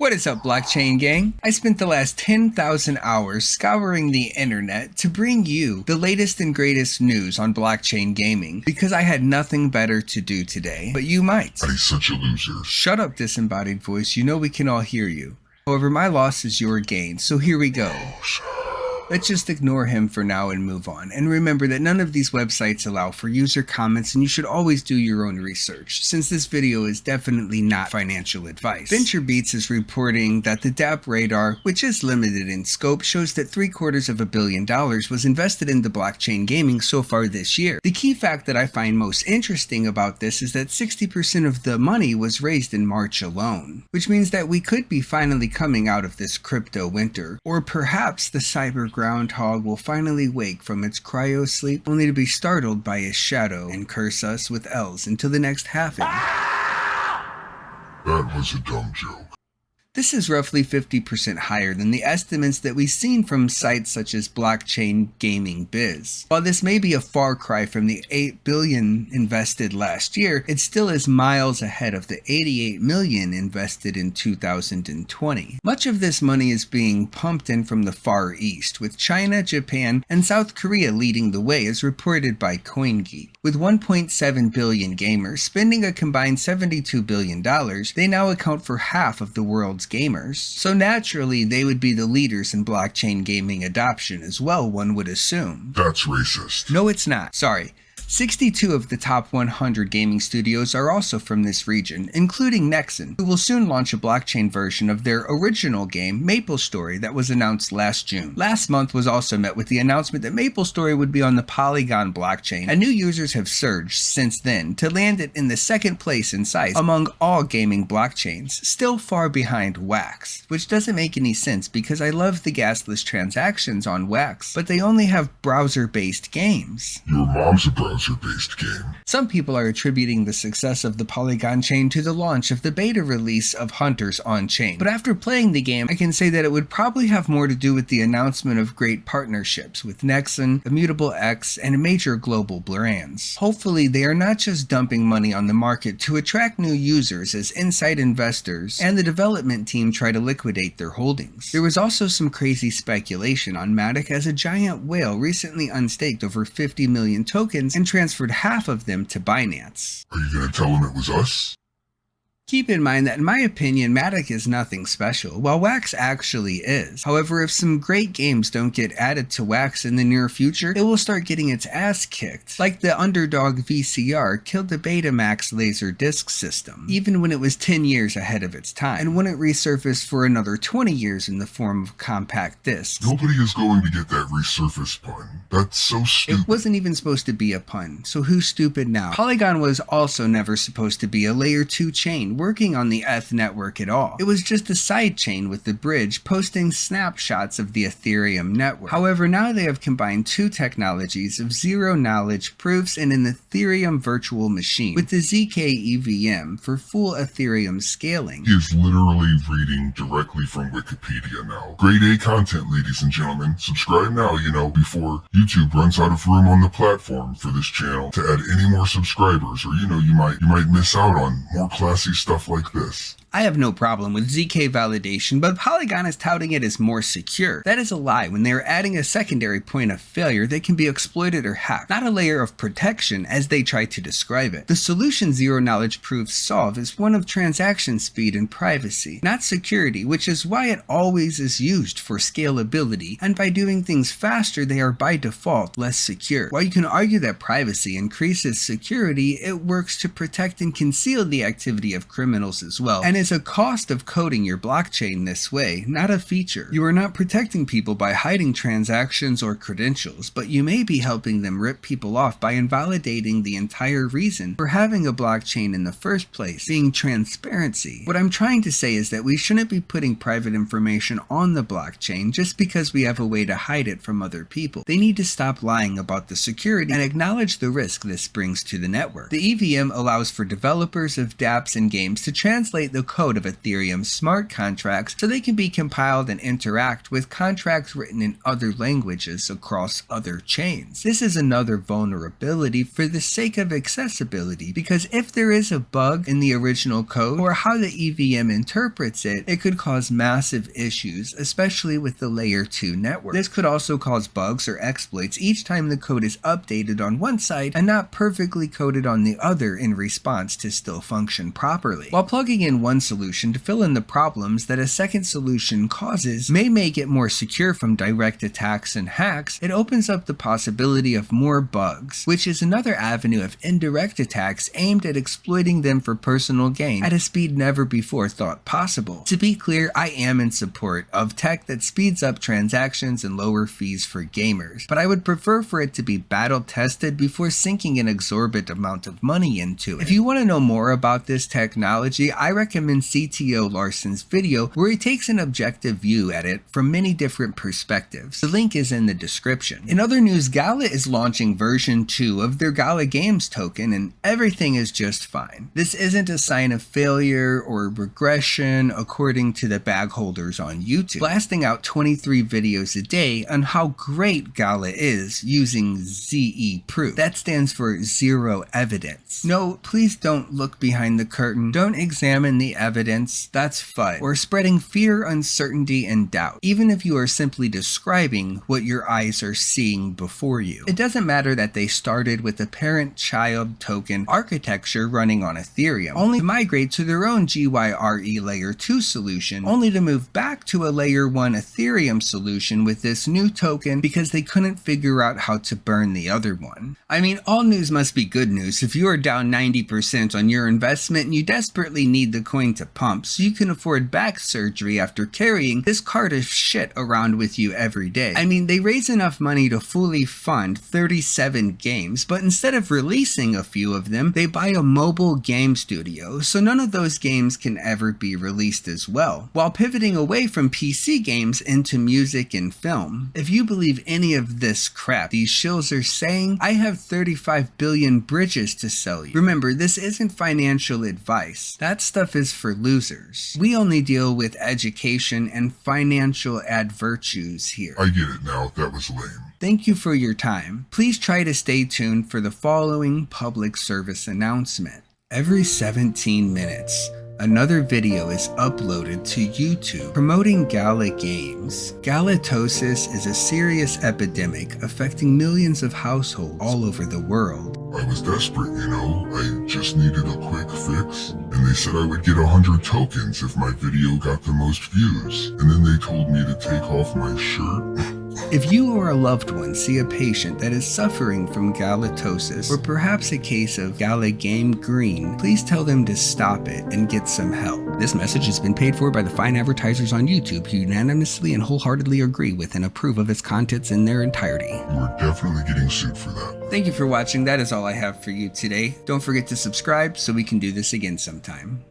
What is up, blockchain gang? I spent the last 10,000 hours scouring the internet to bring you the latest and greatest news on blockchain gaming because I had nothing better to do today, but you might. He's such a loser. Shut up, disembodied voice. You know we can all hear you. However, my loss is your gain, so here we go. Let's just ignore him for now and move on. And remember that none of these websites allow for user comments, and you should always do your own research, since this video is definitely not financial advice. VentureBeats is reporting that the dappradar, which is limited in scope, shows that $750 million was invested into blockchain gaming so far this year. The key fact that I find most interesting about this is that 60% of the money was raised in March alone, which means that we could be finally coming out of this crypto winter, or perhaps the cyber groundhog will finally wake from its cryo sleep only to be startled by his shadow and curse us with L's until the next halving. That was a dumb joke. This is roughly 50% higher than the estimates that we've seen from sites such as Blockchain Gaming Biz. While this may be a far cry from the $8 billion invested last year, it still is miles ahead of the $88 million invested in 2020. Much of this money is being pumped in from the Far East, with China, Japan, and South Korea leading the way as reported by Coindesk. With 1.7 billion gamers spending a combined $72 billion, they now account for half of the world's gamers, so naturally they would be the leaders in blockchain gaming adoption as well, one would assume. That's racist. No, it's not. Sorry. 62 of the top 100 gaming studios are also from this region, including Nexon, who will soon launch a blockchain version of their original game, MapleStory, that was announced last June. Last month was also met with the announcement that MapleStory would be on the Polygon blockchain, and new users have surged since then to land it in the second place in size among all gaming blockchains, still far behind Wax, which doesn't make any sense because I love the gasless transactions on Wax, but they only have browser-based games. Your mom's a browser-based game. Some people are attributing the success of the Polygon chain to the launch of the beta release of Hunters on-chain. But after playing the game, I can say that it would probably have more to do with the announcement of great partnerships with Nexon, Immutable X, and major global brands. Hopefully, they are not just dumping money on the market to attract new users as inside investors and the development team try to liquidate their holdings. There was also some crazy speculation on Matic as a giant whale recently unstaked over 50 million tokens and transferred half of them to Binance. Are you gonna tell him it was us? Keep in mind that in my opinion, Matic is nothing special, while Wax actually is. However, if some great games don't get added to Wax in the near future, it will start getting its ass kicked. Like the Underdog VCR killed the Betamax Laserdisc system, even when it was 10 years ahead of its time, and wouldn't resurface for another 20 years in the form of compact discs. Nobody is going to get that resurface pun. That's so stupid. It wasn't even supposed to be a pun, so who's stupid now? Polygon was also never supposed to be a layer 2 chain working on the ETH network at all. It was just a side chain with the bridge posting snapshots of the Ethereum network. However, now they have combined two technologies of zero-knowledge proofs and an Ethereum virtual machine with the zkEVM for full Ethereum scaling. He is literally reading directly from Wikipedia now. Grade A content, ladies and gentlemen. Subscribe now, before YouTube runs out of room on the platform for this channel to add any more subscribers, or you might miss out on more classy stuff like this. I have no problem with ZK validation, but Polygon is touting it as more secure. That is a lie when they are adding a secondary point of failure that can be exploited or hacked, not a layer of protection as they try to describe it. The solution zero-knowledge proofs solve is one of transaction speed and privacy, not security, which is why it always is used for scalability, and by doing things faster they are by default less secure. While you can argue that privacy increases security, it works to protect and conceal the activity of criminals as well, and is a cost of coding your blockchain this way, not a feature. You are not protecting people by hiding transactions or credentials, but you may be helping them rip people off by invalidating the entire reason for having a blockchain in the first place, being transparency. What I'm trying to say is that we shouldn't be putting private information on the blockchain just because we have a way to hide it from other people. They need to stop lying about the security and acknowledge the risk this brings to the network. The EVM allows for developers of dApps and games to translate the code of Ethereum smart contracts so they can be compiled and interact with contracts written in other languages across other chains. This is another vulnerability for the sake of accessibility, because if there is a bug in the original code or how the EVM interprets it, it could cause massive issues, especially with the layer 2 network. This could also cause bugs or exploits each time the code is updated on one side and not perfectly coded on the other in response to still function properly. While plugging in one solution to fill in the problems that a second solution causes may make it more secure from direct attacks and hacks, it opens up the possibility of more bugs, which is another avenue of indirect attacks aimed at exploiting them for personal gain at a speed never before thought possible. To be clear, I am in support of tech that speeds up transactions and lower fees for gamers, but I would prefer for it to be battle tested before sinking an exorbitant amount of money into it. If you want to know more about this technology, I recommend CTO LARSSON's video where he takes an objective view at it from many different perspectives. The link is in the description. In other news, Gala is launching version 2 of their Gala Games token, and everything is just fine. This isn't a sign of failure or regression according to the bag holders on YouTube, blasting out 23 videos a day on how great Gala is using zkEVM. That stands for zero evidence. No, please don't look behind the curtain. Don't examine the evidence. That's FUD. Or spreading fear, uncertainty, and doubt, even if you are simply describing what your eyes are seeing before you. It doesn't matter that they started with a parent-child token architecture running on Ethereum, only to migrate to their own GYRE layer 2 solution, only to move back to a layer 1 Ethereum solution with this new token because they couldn't figure out how to burn the other one. I mean, all news must be good news if you are down 90% on your investment and you desperately need the coin to pump so you can afford back surgery after carrying this cart of shit around with you every day. I mean, they raise enough money to fully fund 37 games, but instead of releasing a few of them, they buy a mobile game studio, so none of those games can ever be released as well, while pivoting away from PC games into music and film. If you believe any of this crap these shills are saying, I have 35 billion bridges to sell you. Remember, this isn't financial advice. That stuff is for losers. We only deal with education and financial advirtues here. I get it now, that was lame. Thank you for your time. Please try to stay tuned for the following public service announcement. Every 17 minutes, another video is uploaded to YouTube promoting Gala Games. Galactosis is a serious epidemic affecting millions of households all over the world. I was desperate, you know, I just needed a quick fix, and they said I would get 100 tokens if my video got the most views, and then they told me to take off my shirt. If you or a loved one see a patient that is suffering from galactosis, or perhaps a case of Gala Game Green, please tell them to stop it and get some help. This message has been paid for by the fine advertisers on YouTube who unanimously and wholeheartedly agree with and approve of its contents in their entirety. You are definitely getting sued for that. Thank you for watching. That is all I have for you today. Don't forget to subscribe so we can do this again sometime.